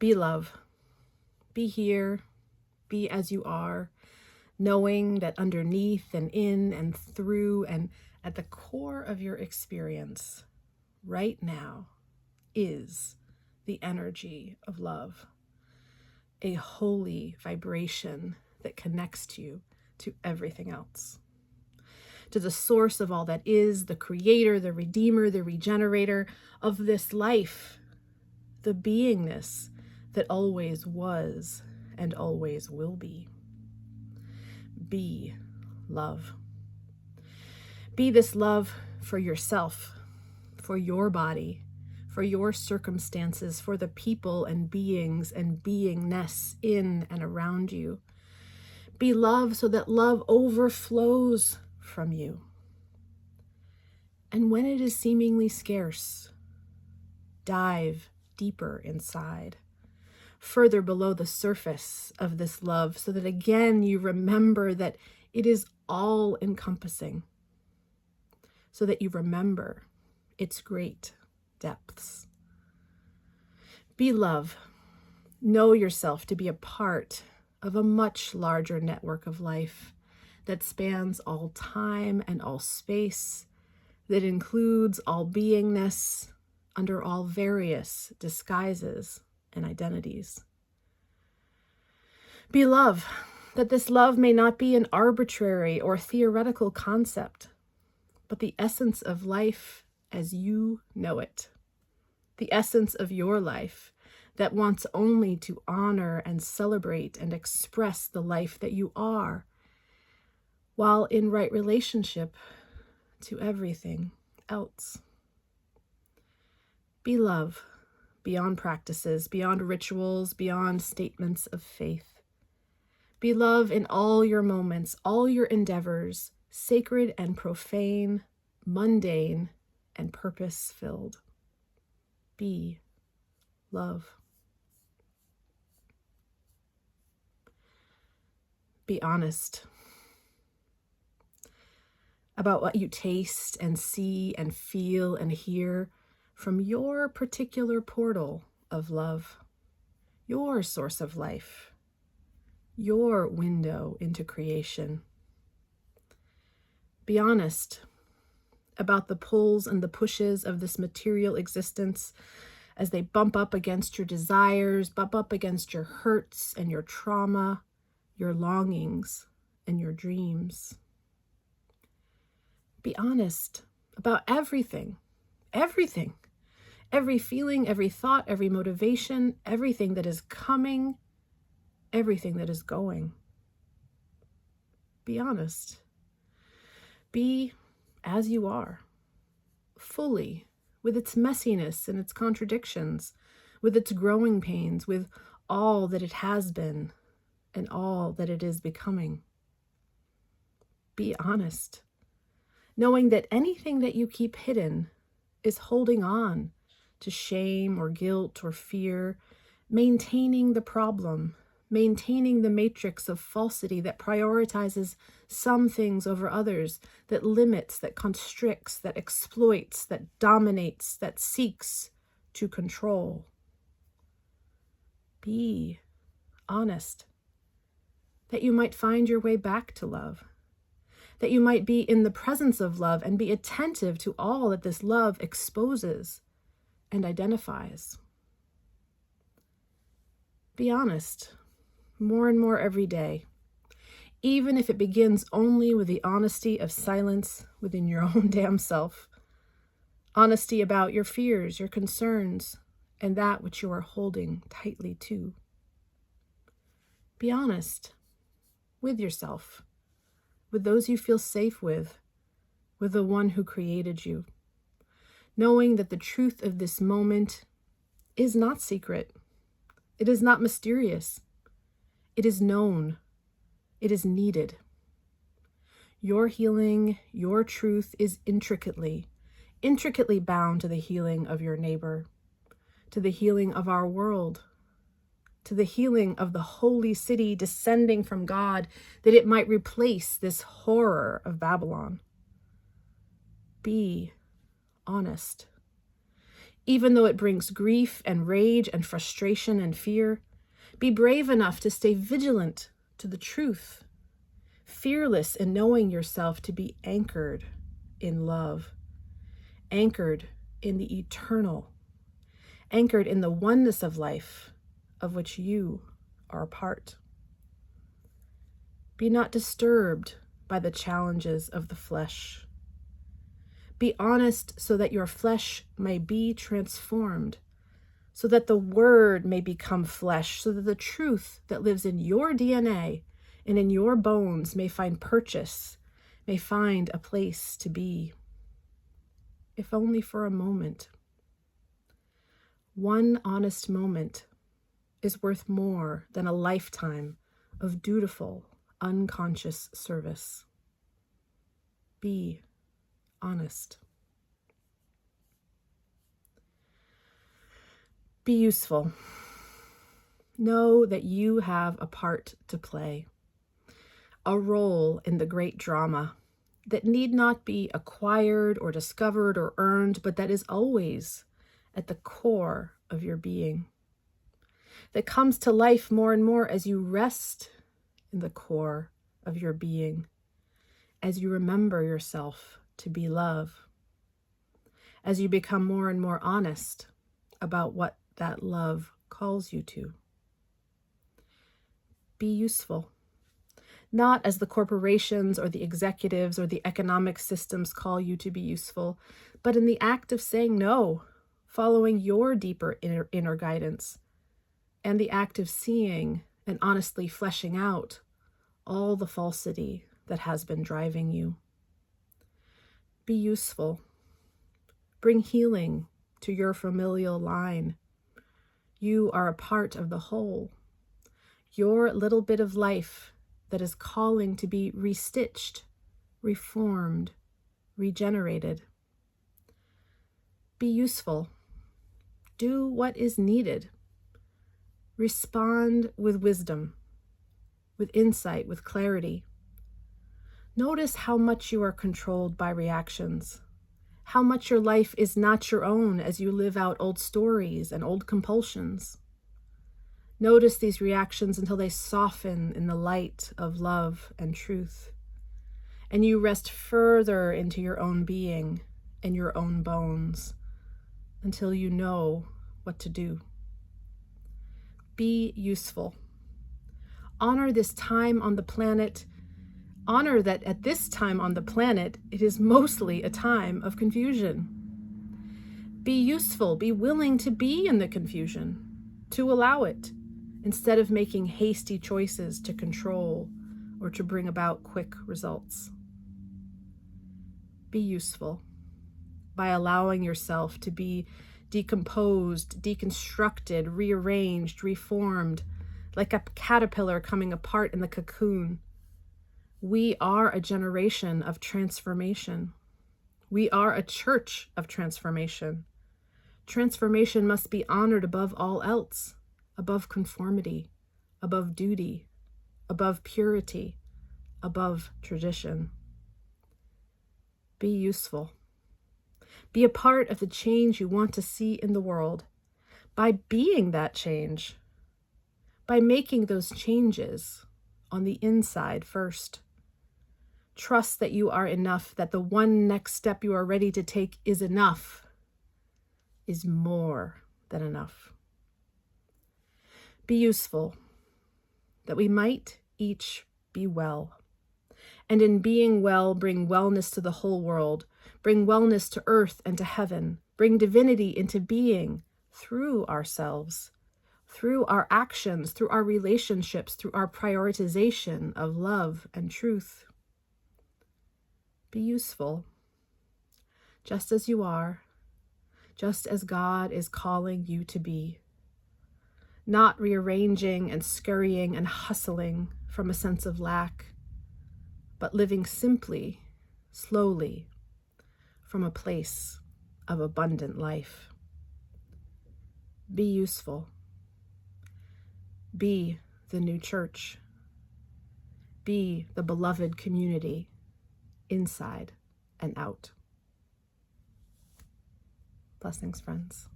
Be love. Be here. Be as you are, knowing that underneath and in and through and at the core of your experience right now is the energy of love, a holy vibration that connects you to everything else, to the source of all that is, the creator, the redeemer, the regenerator of this life, the beingness that always was and always will be. Be love. Be this love for yourself, for your body, for your circumstances, for the people and beings and beingness in and around you. Be love so that love overflows from you. And when it is seemingly scarce, dive deeper inside, further below the surface of this love, so that again you remember that it is all encompassing, so that you remember its great depths. Be love. Know yourself to be a part of a much larger network of life that spans all time and all space, that includes all beingness under all various disguises and identities. Be love, that this love may not be an arbitrary or theoretical concept, but the essence of life as you know it, the essence of your life that wants only to honor and celebrate and express the life that you are, while in right relationship to everything else. Be love beyond practices, beyond rituals, beyond statements of faith. Be love in all your moments, all your endeavors, sacred and profane, mundane and purpose-filled. Be love. Be honest about what you taste and see and feel and hear from your particular portal of love, your source of life, your window into creation. Be honest about the pulls and the pushes of this material existence as they bump up against your desires, bump up against your hurts and your trauma, your longings and your dreams. Be honest about everything, every feeling, every thought, every motivation, everything that is coming, everything that is going. Be honest. Be as you are, fully, with its messiness and its contradictions, with its growing pains, with all that it has been and all that it is becoming. Be honest, knowing that anything that you keep hidden is holding on to shame or guilt or fear, maintaining the problem, maintaining the matrix of falsity that prioritizes some things over others, that limits, that constricts, that exploits, that dominates, that seeks to control. Be honest, that you might find your way back to love, that you might be in the presence of love and be attentive to all that this love exposes and identifies. Be honest, more and more every day, even if it begins only with the honesty of silence within your own damn self, honesty about your fears, your concerns, and that which you are holding tightly to. Be honest with yourself, with those you feel safe with the one who created you, knowing that the truth of this moment is not secret. It is not mysterious. It is known. It is needed. Your healing, your truth is intricately bound to the healing of your neighbor, to the healing of our world, to the healing of the holy city descending from God, that it might replace this horror of Babylon. Be honest. even though it brings grief and rage and frustration and fear. Be brave enough to stay vigilant to the truth, fearless in knowing yourself to be anchored in love, anchored in the eternal, anchored in the oneness of life of which you are a part. Be not disturbed by the challenges of the flesh. Be honest so that your flesh may be transformed, so that the word may become flesh, so that the truth that lives in your DNA and in your bones may find purchase, may find a place to be, if only for a moment. One honest moment is worth more than a lifetime of dutiful, unconscious service. Be honest. Be useful. Know that you have a part to play, a role in the great drama that need not be acquired or discovered or earned, but that is always at the core of your being, that comes to life more and more as you rest in the core of your being, as you remember yourself to be love, as you become more and more honest about what that love calls you to. Be useful, not as the corporations or the executives or the economic systems call you to be useful, but in the act of saying no, following your deeper inner guidance, and the act of seeing and honestly fleshing out all the falsity that has been driving you. Be useful. Bring healing to your familial line. You are a part of the whole. Your little bit of life that is calling to be restitched, reformed, regenerated. Be useful. Do what is needed. Respond with wisdom, with insight, with clarity. Notice how much you are controlled by reactions, how much your life is not your own as you live out old stories and old compulsions. Notice these reactions until they soften in the light of love and truth, and you rest further into your own being and your own bones until you know what to do. Be useful. Honor this time on the planet. Honor that at this time on the planet, it is mostly a time of confusion. Be useful. Be willing to be in the confusion, to allow it, instead of making hasty choices to control or to bring about quick results. Be useful by allowing yourself to be decomposed, deconstructed, rearranged, reformed, like a caterpillar coming apart in the cocoon. We are a generation of transformation. We are a church of transformation. Transformation must be honored above all else, above conformity, above duty, above purity, above tradition. Be useful. Be a part of the change you want to see in the world by being that change, by making those changes on the inside first. Trust that you are enough, that the one next step you are ready to take is enough, is more than enough. Be useful, that we might each be well, and in being well, bring wellness to the whole world, bring wellness to earth and to heaven, bring divinity into being through ourselves, through our actions, through our relationships, through our prioritization of love and truth. Be useful, just as you are, just as God is calling you to be, not rearranging and scurrying and hustling from a sense of lack, but living simply, slowly, from a place of abundant life. Be useful. Be the new church. Be the beloved community, inside and out. Blessings, friends.